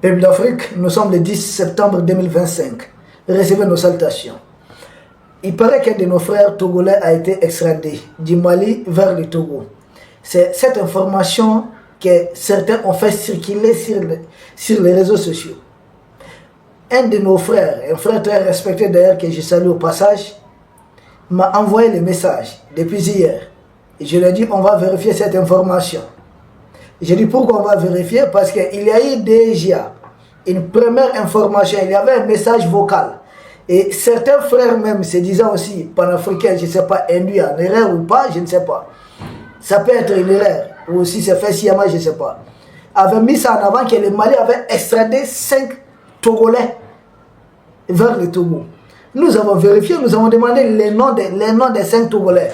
Peuple d'Afrique, nous sommes le 10 septembre 2025. Recevez nos salutations. Il paraît qu'un de nos frères togolais a été extradé du Mali vers le Togo. C'est cette information que certains ont fait circuler sur les réseaux sociaux. Un de nos frères, un frère très respecté d'ailleurs que je salue au passage, m'a envoyé le message depuis hier. Et je lui ai dit, on va vérifier cette information. J'ai dit pourquoi on va vérifier? Parce qu'il y a eu déjà une première information, il y avait un message vocal. Et certains frères même se disant aussi panafricains, je ne sais pas, induits en erreur ou pas, je ne sais pas. Ça peut être une erreur, ou si c'est fait sciemment, je ne sais pas. Avait mis ça en avant que le Mali avait extradé 5 Togolais vers le Togo. Nous avons vérifié, nous avons demandé les noms des 5 Togolais.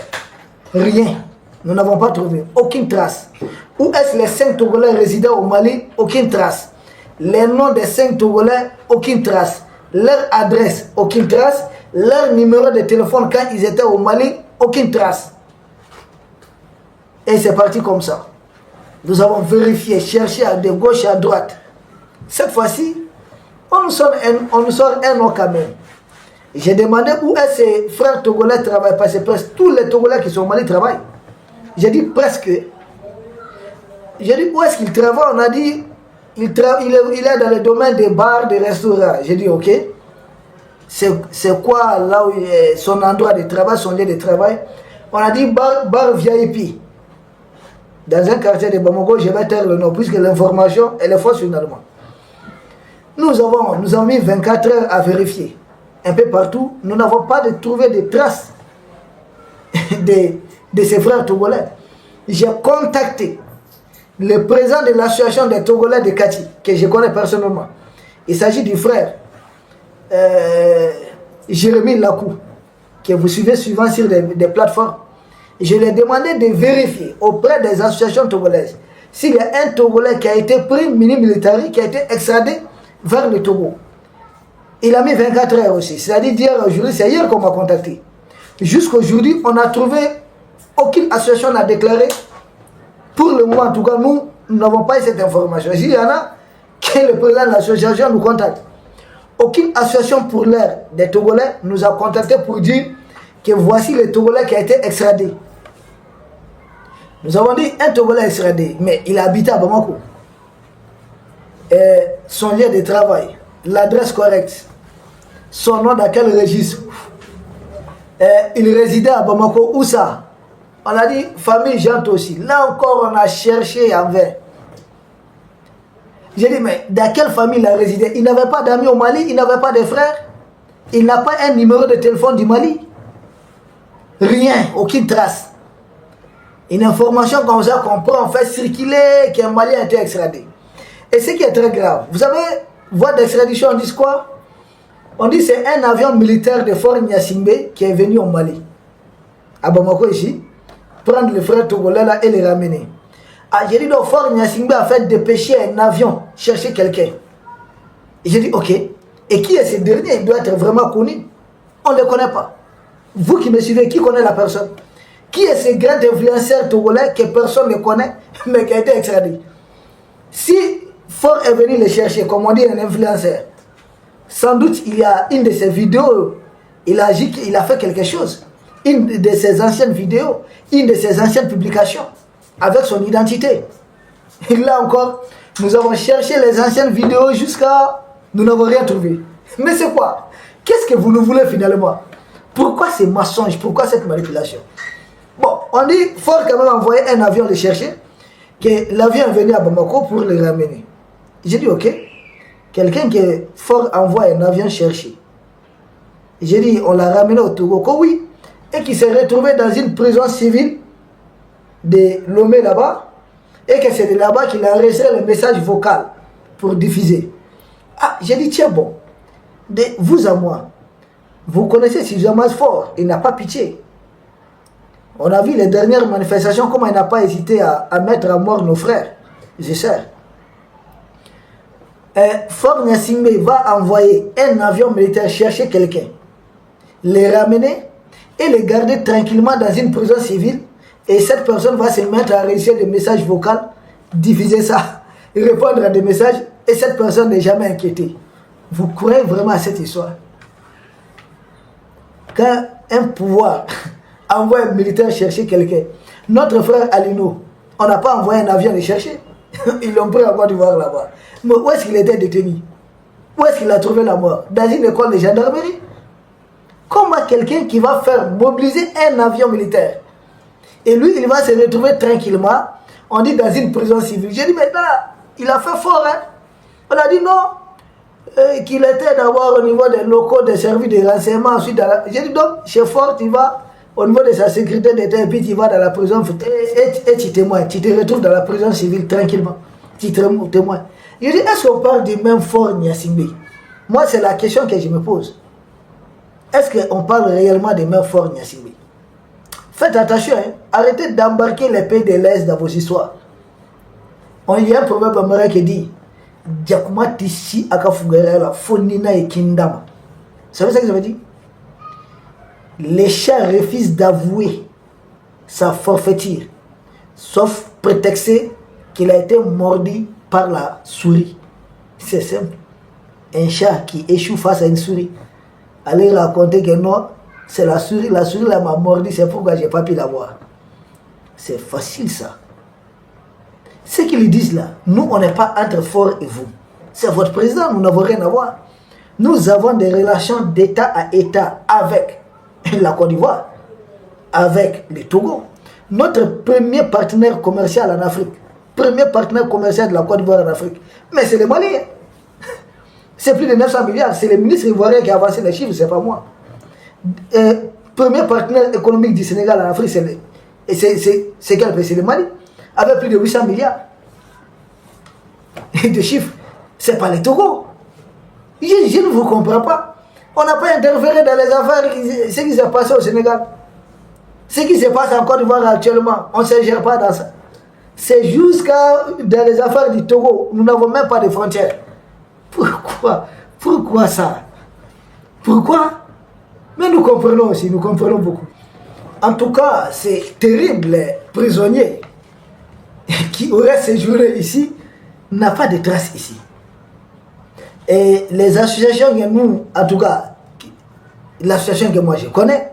Rien. Nous n'avons pas trouvé. Aucune trace. Où est-ce les 5 Togolais résidant au Mali? Aucune trace. Les noms des 5 Togolais? Aucune trace. Leur adresse? Aucune trace. Leur numéro de téléphone quand ils étaient au Mali? Aucune trace. Et c'est parti comme ça. Nous avons vérifié, cherché à de gauche et à droite. Cette fois-ci, on nous sort un nom quand même. J'ai demandé où est-ce que ces frères togolais travaillent, parce que presque tous les Togolais qui sont au Mali travaillent. J'ai dit presque. J'ai dit où est-ce qu'il travaille? On a dit il est dans le domaine des bars, des restaurants. J'ai dit ok. C'est quoi là où son endroit de travail, son lieu de travail? On a dit bar VIP. Dans un quartier de Bamako, je vais taire le nom, puisque l'information, elle est fausse finalement. Nous avons mis 24 heures à vérifier. Un peu partout, nous n'avons pas trouvé de traces de ces frères togolais. J'ai contacté le président de l'association des Togolais de Kati, que je connais personnellement. Il s'agit du frère Jérémy Lakou, que vous suivez souvent sur des plateformes. Je lui ai demandé de vérifier auprès des associations togolaises s'il y a un Togolais qui a été pris mini-militari, qui a été extradé vers le Togo. Il a mis 24 heures aussi, c'est-à-dire d'hier aujourd'hui, c'est hier qu'on m'a contacté. Jusqu'aujourd'hui, on n'a trouvé aucune association à déclarer. Pour le moment, en tout cas, nous n'avons pas eu cette information. S'il y en a, que le président de l'association nous contacte. Aucune association pour l'air des Togolais nous a contacté pour dire que voici le Togolais qui a été extradé. Nous avons dit un Togolais extradé, mais il habitait à Bamako. Son lieu de travail, l'adresse correcte, son nom dans quel registre, il résidait à Bamako, où ça? On a dit famille Jean aussi. Là encore, on a cherché en vain. J'ai dit, mais dans quelle famille il a résidé? Il n'avait pas d'amis au Mali, il n'avait pas de frères, il n'a pas un numéro de téléphone du Mali. Rien, aucune trace. Une information comme ça qu'on peut en fait circuler qu'un Malien a été extradé. Et ce qui est très grave, vous savez, voie d'extradition, on dit quoi? On dit c'est un avion militaire de Fort Gnassingbé qui est venu au Mali, à Bamako ici, prendre les frères togolais là et les ramener. Ah, j'ai dit donc Fort Gnassingbé a fait dépêcher un avion, chercher quelqu'un. Et j'ai dit ok, et qui est ce dernier? Il doit être vraiment connu. On ne le connaît pas. Vous qui me suivez, qui connaît la personne? Qui est ce grand influenceur togolais que personne ne connaît, mais qui a été extradé? Si Fort est venu le chercher, comme on dit un influenceur, sans doute il y a une de ses vidéos, il a fait quelque chose. Une de ses anciennes vidéos, une de ses anciennes publications, avec son identité. Et là encore, nous avons cherché les anciennes vidéos jusqu'à... Nous n'avons rien trouvé. Mais c'est quoi? Qu'est-ce que vous nous voulez finalement? Pourquoi ces mensonges? Pourquoi cette manipulation? Bon, on dit, Fort quand même envoyé un avion le chercher, que l'avion est venu à Bamako pour le ramener. J'ai dit, ok, quelqu'un que Fort envoie un avion chercher. J'ai dit, on l'a ramené au Togo, que oui, et qui s'est retrouvé dans une prison civile de Lomé là-bas, et que c'est de là-bas qu'il a enregistré le message vocal pour diffuser. Ah, j'ai dit, tiens bon, de vous à moi, vous connaissez suffisamment Fort, il n'a pas pitié. On a vu les dernières manifestations, comment il n'a pas hésité à mettre à mort nos frères et sœurs. Fort Gnassingbé va envoyer un avion militaire chercher quelqu'un, les ramener et les garder tranquillement dans une prison civile. Et cette personne va se mettre à enregistrer des messages vocaux, diffuser ça, répondre à des messages et cette personne n'est jamais inquiétée. Vous croyez vraiment à cette histoire? Quand un pouvoir envoie un militaire chercher quelqu'un, notre frère Alino, on n'a pas envoyé un avion les chercher. Ils l'ont pris en Côte d'Ivoire là-bas. Mais où est-ce qu'il était détenu? Où est-ce qu'il a trouvé la mort? Dans une école de gendarmerie. Comment quelqu'un qui va faire mobiliser un avion militaire et lui, il va se retrouver tranquillement, on dit dans une prison civile. J'ai dit, mais là, il a fait fort, hein? On a dit non, qu'il était d'abord au niveau des locaux des services de renseignement. Ensuite, j'ai dit donc, chez Fort, tu vas au niveau de sa sécurité d'État et puis tu vas dans la prison et tu témoignes. Tu te retrouves dans la prison civile tranquillement. Tu témoignes. Je dis, est-ce qu'on parle du même Fort Gnassingbé? Moi, c'est la question que je me pose. Est-ce qu'on parle réellement du même Fort Gnassingbé? Faites attention, hein? Arrêtez d'embarquer les pays de l'Est dans vos histoires. Il y a un proverbe américain qui dit Diakuma Tissi Akafugera Fonina et Kindama. Vous savez ce que ça veut dire? Les chats refusent d'avouer sa forfaiture, sauf prétexter qu'il a été mordu par la souris. C'est simple. Un chat qui échoue face à une souris, allez raconter que non, c'est la souris là m'a mordu, c'est pourquoi j'ai pas pu la voir. C'est facile ça. Ce qu'ils disent là, nous on n'est pas entre Fort et vous. C'est votre président, nous n'avons rien à voir. Nous avons des relations d'État à État avec la Côte d'Ivoire, avec le Togo. Notre premier partenaire commercial en Afrique, premier partenaire commercial de la Côte d'Ivoire en Afrique, mais c'est les Maliens. C'est plus de 900 milliards, c'est les ministres ivoiriens qui ont avancé les chiffres, c'est pas moi. Premier partenaire économique du Sénégal en Afrique, c'est quel pays? C'est le Mali, avec plus de 800 milliards de chiffres. C'est pas le Togo. Je ne vous comprends pas. On n'a pas interféré dans les affaires, ce qui s'est passé au Sénégal. Ce qui se passe en Côte d'Ivoire actuellement, on ne se gère pas dans ça. C'est jusqu'à dans les affaires du Togo, nous n'avons même pas de frontières. Pourquoi ça? Pourquoi? Mais nous comprenons aussi, nous comprenons beaucoup. En tout cas, c'est terrible, les prisonniers qui auraient séjourné ici n'ont pas de traces ici. Et les associations que nous, en tout cas, l'association que moi je connais,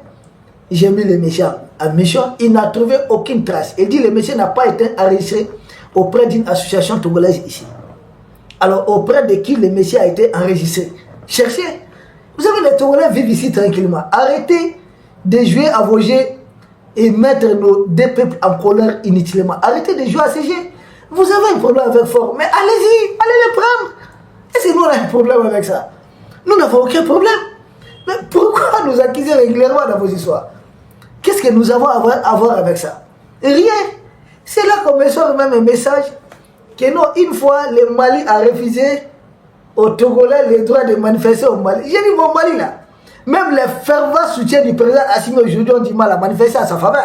j'ai mis le monsieur en mission, il n'a trouvé aucune trace. Il dit que le monsieur n'a pas été enregistré auprès d'une association togolaise ici. Alors, auprès de qui le monsieur a été enregistré? Cherchez. Vous savez, les Togolais vivent ici tranquillement. Arrêtez de jouer à vos jeux et mettre nos deux peuples en colère inutilement. Arrêtez de jouer à ces jeux. Vous avez un problème avec Fort, mais allez-y, allez les prendre. Est-ce que nous on a un problème avec ça? Nous n'avons aucun problème. Mais pourquoi nous accuser régulièrement dans vos histoires? Qu'est-ce que nous avons à voir avec ça? Rien. C'est là qu'on me sort même un message que non, une fois, le Mali a refusé aux Togolais le droit de manifester au Mali. J'ai dit, mon Mali là, même les fervents soutiens du président Assimi aujourd'hui ont du mal à manifester à sa faveur.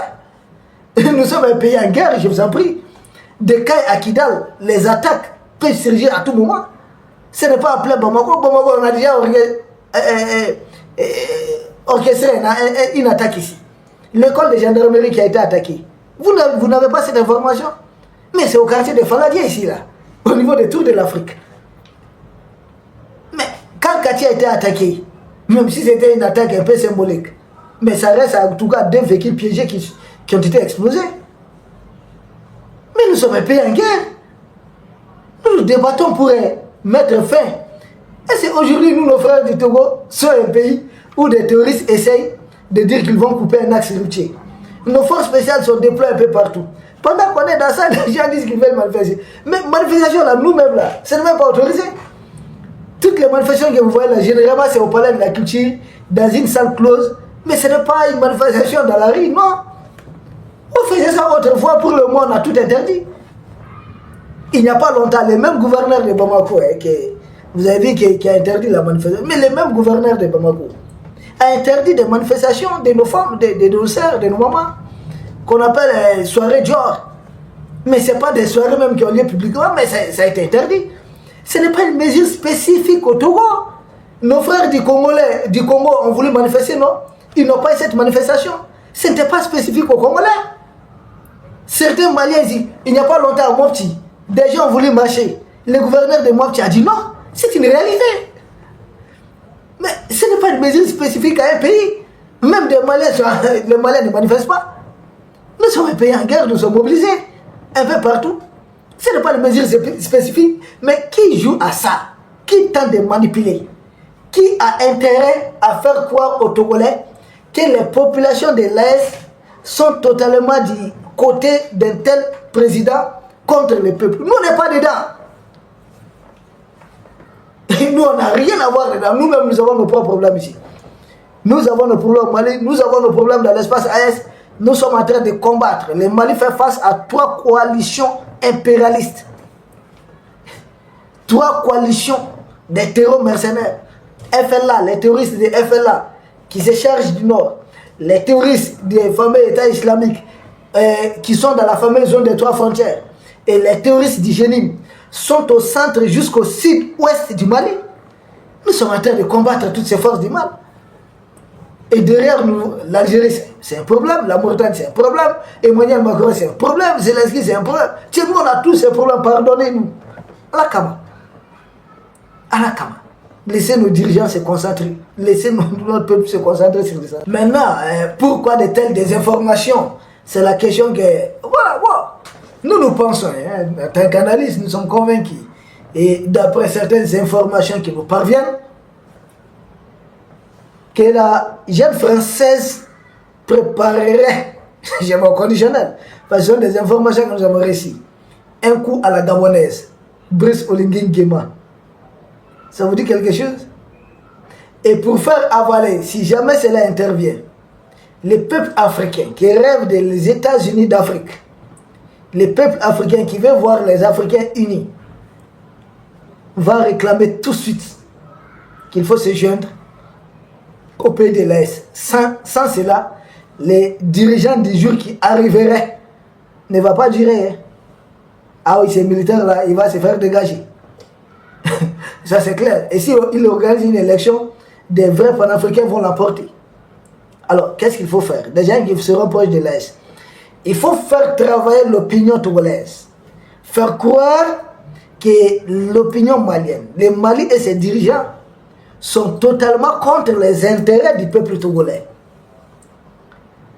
Nous sommes un pays en guerre, je vous en prie. Des cas à Kidal, les attaques peuvent surgir à tout moment. Ce n'est pas appelé Bamako. Bamako, on a déjà orchestré une attaque ici. L'école de gendarmerie qui a été attaquée. Vous n'avez pas cette information? Mais c'est au quartier de Faladier ici, là, au niveau des tours de l'Afrique. Mais quand le quartier a été attaqué, même si c'était une attaque un peu symbolique, mais ça reste en tout cas deux véhicules piégés qui ont été explosés. Mais nous sommes un pays en guerre. Nous nous débattons pour mettre fin. Et c'est aujourd'hui, nous, nos frères du Togo, sont un pays où des terroristes essayent de dire qu'ils vont couper un axe routier. Nos forces spéciales sont déployées un peu partout. Pendant qu'on est dans ça, les gens disent qu'ils veulent manifester. Mais manifestation là, nous-mêmes là, ce n'est même pas autorisé. Toutes les manifestations que vous voyez là, généralement c'est au palais de la culture, dans une salle close. Mais ce n'est pas une manifestation dans la rue, non. On faisait ça autrefois, pour le moment on a tout interdit. Il n'y a pas longtemps, le même gouverneur de Bamako, vous avez vu qui a interdit la manifestation, mais le même gouverneur de Bamako a interdit des manifestations de nos femmes, de nos sœurs, de nos mamans, qu'on appelle soirées Dior. Mais ce n'est pas des soirées même qui ont lieu publiquement, mais ça a été interdit. Ce n'est pas une mesure spécifique au Togo. Nos frères du Congo ont voulu manifester, non? Ils n'ont pas eu cette manifestation. Ce n'était pas spécifique aux Congolais. Certains Maliens, il n'y a pas longtemps à Mopti, des gens ont voulu marcher. Le gouverneur de Moab a dit non, c'est une réalité. Mais ce n'est pas une mesure spécifique à un pays. Même les Maliens ne manifestent pas. Nous sommes un pays en guerre, nous sommes mobilisés un peu partout. Ce n'est pas une mesure spécifique, mais qui joue à ça? Qui tente de manipuler? Qui a intérêt à faire croire aux Togolais que les populations de l'Est sont totalement du côté d'un tel président contre le peuple? Nous, on n'est pas dedans. Nous, on n'a rien à voir dedans. Nous-mêmes, nous avons nos propres problèmes ici. Nous avons nos problèmes au Mali, nous avons nos problèmes dans l'espace AS. Nous sommes en train de combattre. Le Mali fait face à 3 coalitions impérialistes. 3 coalitions des terroristes mercenaires. FLA, les terroristes de FLA qui se chargent du Nord. Les terroristes des fameux États islamiques qui sont dans la fameuse zone des 3 frontières. Et les terroristes du Jénim sont au centre jusqu'au sud-ouest du Mali. Nous sommes en train de combattre toutes ces forces du mal. Et derrière nous, l'Algérie, c'est un problème. La Mauritanie, c'est un problème. Emmanuel Macron, c'est un problème. Zelensky, c'est un problème. Tiens, nous, on a tous ces problèmes. Pardonnez-nous. À la Kama. À la Kama. Laissez nos dirigeants se concentrer. Laissez notre peuple se concentrer sur ça. Maintenant, pourquoi de telles désinformations? C'est la question que... Voilà. Nous pensons, en tant qu'analystes, nous sommes convaincus. Et d'après certaines informations qui nous parviennent, que la jeune française préparerait, j'ai mon conditionnel, parce que ce sont des informations que nous avons reçues, un coup à la gabonaise, Brice Oligui Nguema. Ça vous dit quelque chose? Et pour faire avaler, si jamais cela intervient, les peuples africains qui rêvent des États-Unis d'Afrique, les peuples africains qui veulent voir les Africains unis, vont réclamer tout de suite qu'il faut se joindre au pays de l'Est. Sans cela, les dirigeants du jour qui arriveraient ne va pas durer. Hein. Ah oui, ces militaires-là, il va se faire dégager. Ça, c'est clair. Et si il organise une élection, des vrais panafricains vont l'emporter. Alors, qu'est-ce qu'il faut faire? Des gens qui seront proches de l'Est. Il faut faire travailler l'opinion togolaise. Faire croire que l'opinion malienne, le Mali et ses dirigeants sont totalement contre les intérêts du peuple togolais.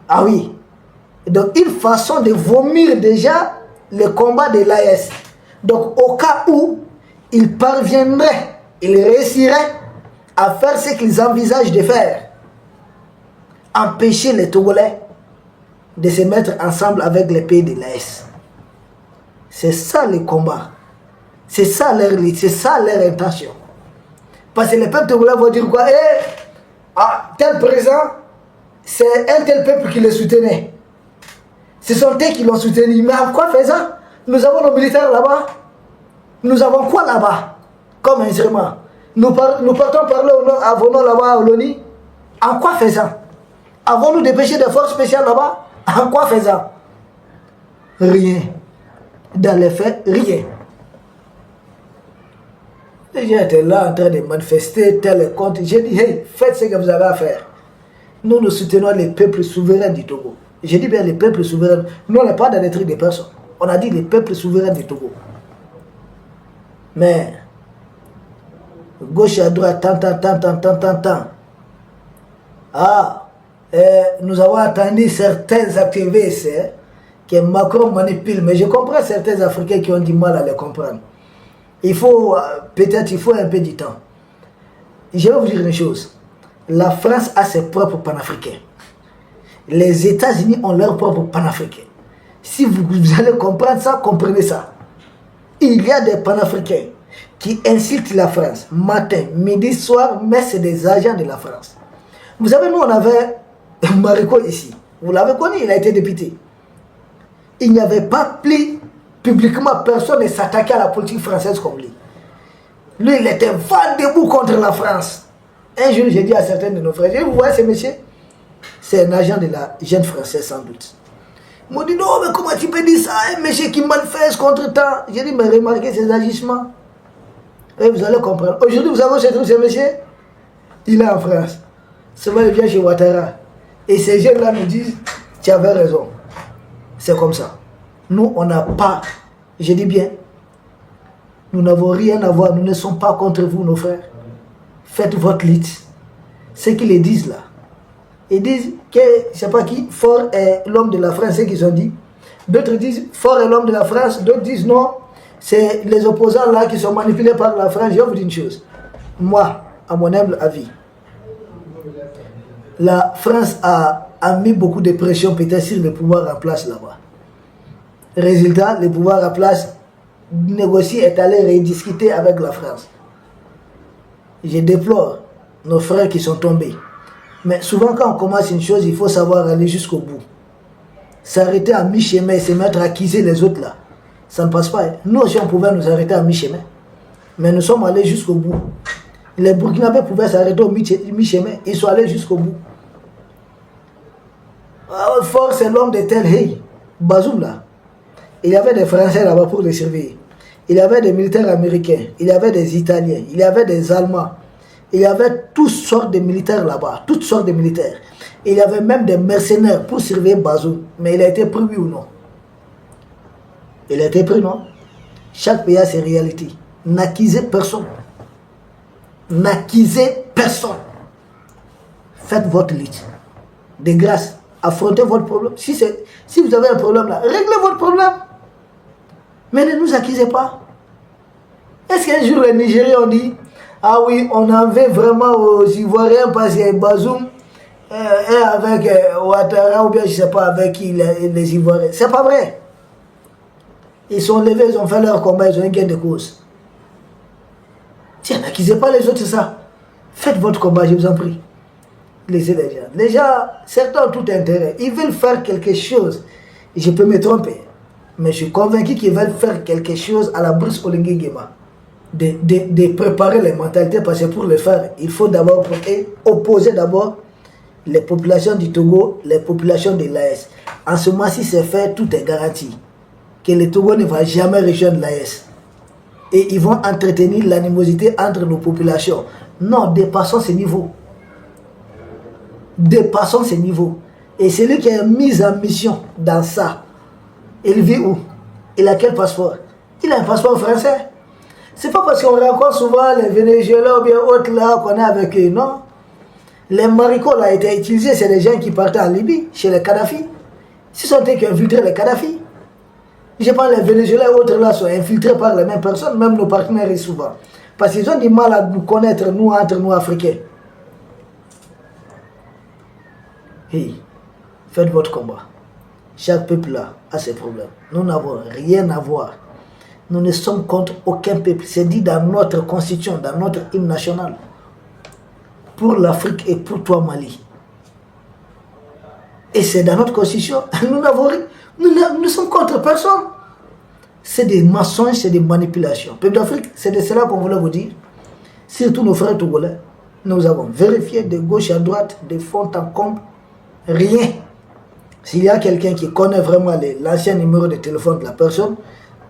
Ah oui. Donc, une façon de vomir déjà le combat de l'AS. Donc, au cas où ils parviendraient, ils réussiraient à faire ce qu'ils envisagent de faire, empêcher les Togolais de se mettre ensemble avec les pays de l'AS. C'est ça le combat. C'est ça leur intention. Parce que les peuples togolais vont dire quoi? Tel président, c'est un tel peuple qui le soutenait. Ce sont eux qui l'ont soutenu. Mais en quoi faisant? Nous avons nos militaires là-bas. Nous avons quoi là-bas comme instrument? Nous partons parler au nord, venons là-bas à l'ONU. En quoi faisant? Avons-nous dépêché des forces spéciales là-bas? En quoi faisant? Rien. Dans les faits, rien. Les gens étaient là en train de manifester tel compte. J'ai dit, hey, faites ce que vous avez à faire. Nous soutenons les peuples souverains du Togo. J'ai dit bien les peuples souverains. Nous, on n'est pas dans les trucs des personnes. On a dit les peuples souverains du Togo. Mais, gauche et à droite, tant. Nous avons attendu certains activistes que Macron manipule. Mais je comprends certains Africains qui ont du mal à les comprendre. Peut-être il faut un peu du temps. Je vais vous dire une chose. La France a ses propres panafricains. Les États-Unis ont leurs propres panafricains. Si vous allez comprendre ça, comprenez ça. Il y a des panafricains qui insultent la France matin, midi, soir, mais c'est des agents de la France. Vous savez, nous on avait Marico ici. Vous l'avez connu, il a été député. Il n'y avait pas plus publiquement personne ne s'attaquait à la politique française comme lui. Lui, il était vent debout contre la France. Un jour, j'ai dit à certains de nos frères, vous voyez ce monsieur? C'est un agent de la jeune française sans doute. Ils m'ont dit, non, mais comment tu peux dire ça? Un monsieur qui manifeste contre temps. J'ai dit, mais remarquez ses agissements. Et vous allez comprendre. Aujourd'hui, vous savez où se trouve ce monsieur? Il est en France. Souvent, il vient chez Ouattara. Et ces jeunes-là nous disent, tu avais raison. C'est comme ça. Nous, on n'a pas, je dis bien, Nous n'avons rien à voir, nous ne sommes pas contre vous, nos frères. Faites votre lit. Ce qu'ils les disent là. Ils disent que, je ne sais pas qui, Fort est l'homme de la France, c'est ce qu'ils ont dit. D'autres disent, Fort est l'homme de la France. D'autres disent non, c'est les opposants là qui sont manipulés par la France. Je vais vous dire une chose. Moi, à mon humble avis, la France a mis beaucoup de pression peut-être sur le pouvoir en place là-bas. Résultat, le pouvoir en place négocier est allé rediscuter avec la France. Je déplore nos frères qui sont tombés. Mais souvent quand on commence une chose, il faut savoir aller jusqu'au bout. S'arrêter à mi-chemin et se mettre à accuser les autres là, ça ne passe pas. Nous aussi on pouvait nous arrêter à mi-chemin. Mais nous sommes allés jusqu'au bout. Les Burkinabés pouvaient s'arrêter au mi-chemin. Ils sont allés jusqu'au bout. Fort, c'est l'homme de tel hey. Bazoum là. Il y avait des Français là-bas pour les surveiller. Il y avait des militaires américains. Il y avait des Italiens. Il y avait des Allemands. Il y avait toutes sortes de militaires là-bas. Toutes sortes de militaires. Il y avait même des mercenaires pour surveiller Bazoum. Mais il a été pris, oui ou non? Il a été pris, non? Chaque pays a ses réalités. N'accusez personne. N'accusez personne. Faites votre lit. De grâce, affrontez votre problème. Si vous avez un problème là, réglez votre problème. Mais ne nous accusez pas. Est-ce qu'un jour les Nigériens ont dit, ah oui, on en veut vraiment aux Ivoiriens parce qu'il y a Bazoum et avec Ouattara ou bien je ne sais pas avec qui les Ivoiriens. C'est pas vrai. Ils sont levés, ils ont fait leur combat, ils ont une gain de cause. Tiens, n'accusez pas les autres, c'est ça. Faites votre combat, je vous en prie. Laissez les gens. Les gens, certains ont tout intérêt. Ils veulent faire quelque chose. Je peux me tromper. Mais je suis convaincu qu'ils veulent faire quelque chose à la Brice Oligui Nguema. De préparer les mentalités, parce que pour le faire, il faut d'abord opposer d'abord les populations du Togo, les populations de l'AES. En ce moment, si c'est fait, tout est garanti. Que le Togo ne va jamais rejoindre l'AES. Et ils vont entretenir l'animosité entre nos populations. Non, dépassons ce niveau. Dépassons ce niveau. Et celui qui est mis en mission dans ça, il vit où? Il a quel passeport? Il a un passeport français. C'est pas parce qu'on rencontre souvent les Vénézuéliens ou bien autres là qu'on est avec eux, non. Les maricots là étaient utilisés, c'est des gens qui partaient en Libye, chez les Kadhafi. Ce sont eux qui ont infiltré les Kadhafi. Je pense que les Vénézuéliens et autres là sont infiltrés par les mêmes personnes, même nos partenaires souvent. Parce qu'ils ont du mal à nous connaître, nous, entre nous Africains. Hey, faites votre combat. Chaque peuple là a ses problèmes. Nous n'avons rien à voir. Nous ne sommes contre aucun peuple. C'est dit dans notre constitution, dans notre hymne national. Pour l'Afrique et pour toi Mali. Et c'est dans notre constitution. Nous n'avons rien. Nous sommes contre personne. C'est des mensonges, c'est des manipulations. Peuple d'Afrique, c'est de cela qu'on voulait vous dire. Surtout nos frères togolais. Nous avons vérifié de gauche à droite, de fond en comble. Rien. S'il y a quelqu'un qui connaît vraiment l'ancien numéro de téléphone de la personne,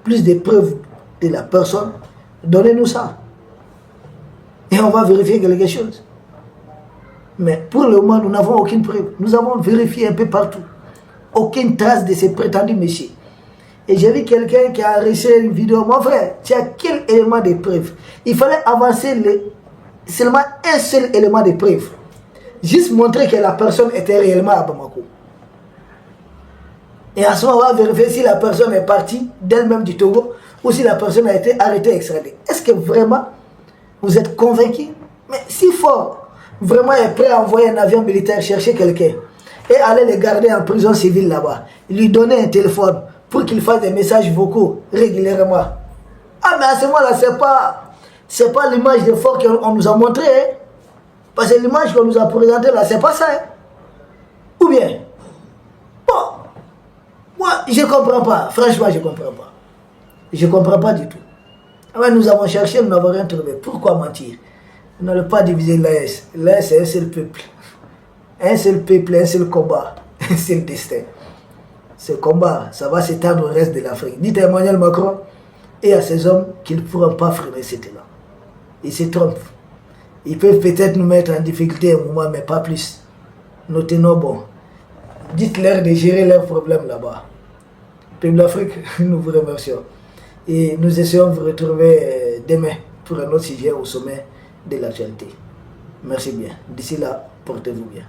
plus de preuves de la personne, donnez-nous ça. Et on va vérifier quelque chose. Mais pour le moment, nous n'avons aucune preuve. Nous avons vérifié un peu partout. Aucune trace de ces prétendus messieurs. Et j'ai vu quelqu'un qui a enregistré une vidéo. Mon frère, tu as quel élément de preuve? Il fallait avancer seulement un seul élément de preuve. Juste montrer que la personne était réellement à Bamako. Et en ce moment, on va vérifier si la personne est partie d'elle-même du Togo ou si la personne a été arrêtée et extradée. Est-ce que vraiment vous êtes convaincu? Mais si fort, vraiment est prêt à envoyer un avion militaire chercher quelqu'un et aller le garder en prison civile là-bas, lui donner un téléphone pour qu'il fasse des messages vocaux régulièrement. Ah mais à ce moment-là, c'est pas l'image de fort qu'on nous a montré. Hein? Parce que l'image qu'on nous a présentée là, c'est pas ça. Hein? Ou bien, bon, moi je comprends pas. Franchement, je comprends pas. Je comprends pas du tout. Alors, nous avons cherché, nous n'avons rien trouvé. Pourquoi mentir? Nous n'allons pas diviser l'AS. L'AS, c'est un seul peuple. Un seul peuple, un seul combat, un seul destin. Ce combat, ça va s'étendre au reste de l'Afrique. Dites à Emmanuel Macron et à ces hommes qu'ils ne pourront pas freiner cet élan. Ils se trompent. Ils peuvent peut-être nous mettre en difficulté un moment, mais pas plus. Nous tenons bon. Dites-leur de gérer leurs problèmes là-bas. Peuple d'Afrique, nous vous remercions. Et nous essayons de vous retrouver demain pour un autre sujet au sommet de l'actualité. Merci bien. D'ici là, portez-vous bien.